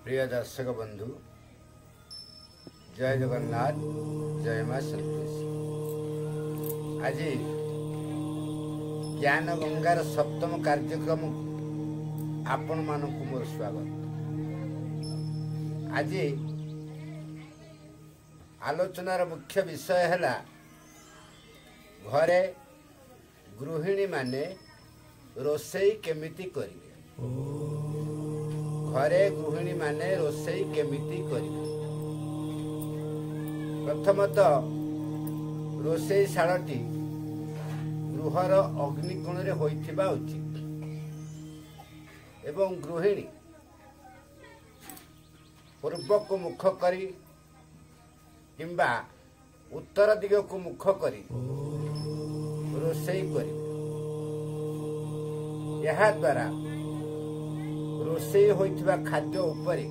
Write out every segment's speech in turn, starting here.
प्रिय दर्शक बंधु जय जगन्नाथ जय मां संतोषी। आज ज्ञान गंगार सप्तम कार्यक्रम आपण मानक मोर स्वागत। आज आलोचनार मुख्य विषय है घरे गृहिणी माने रोषेई केमिति करिवे। घरे गृहिणी माने रोषेई केमिति करिवे। प्रथमतः रोषेई शालटी गृहर अग्निकोण रे होइथिबा उचित एवं गृहिणी पूर्व को मुख करी किंबा उत्तर दिग को मुख करी रोषेई करी। यह द्वारा रोषेई होइथिबा खाद्य उपरे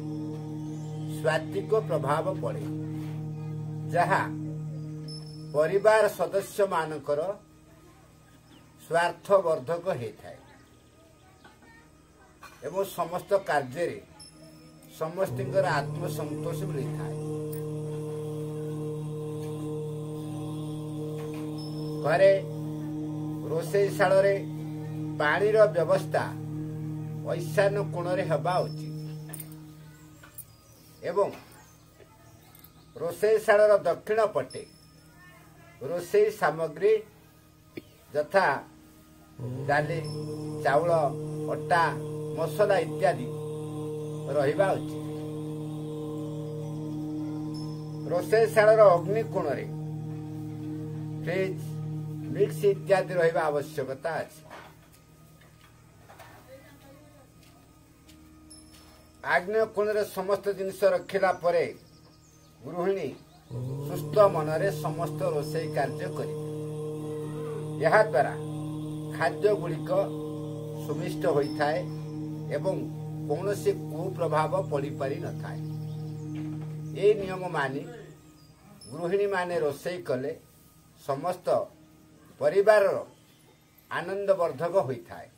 स्वात्विक प्रभाव पड़े, जहा परिवार सदस्य मानकर स्वार्थवर्धक होता है एवं समस्त कार्य समस्तर आत्मसंतोष मिलता है। घरे रोषेई शाल पानी व्यवस्था ईशान्य कोण हवा उचित एवं रोषेई शाल दक्षिण पटे रोषेई सामग्री यथा डाली चाउल अटा मसला इत्यादि रहिबा उचित। रोषेई शाल अग्निकोण फ्रिज मिक्स इत्यादि रहिबा आवश्यकता अछि। आग्नेय कोण समस्त जिनिष रखिला परे गृहिणी सुस्थ मनरे समस्त रोषेई कार्य करिवे। यह द्वारा खाद्य गुड़िक सुमिष्ट होता है एवं कौनसी कुप्रभाव पड़ी पारि न थाए। ये नियम मानि गृहिणी माने रोषेई कले समस्त परिवार आनंदवर्धक होता है।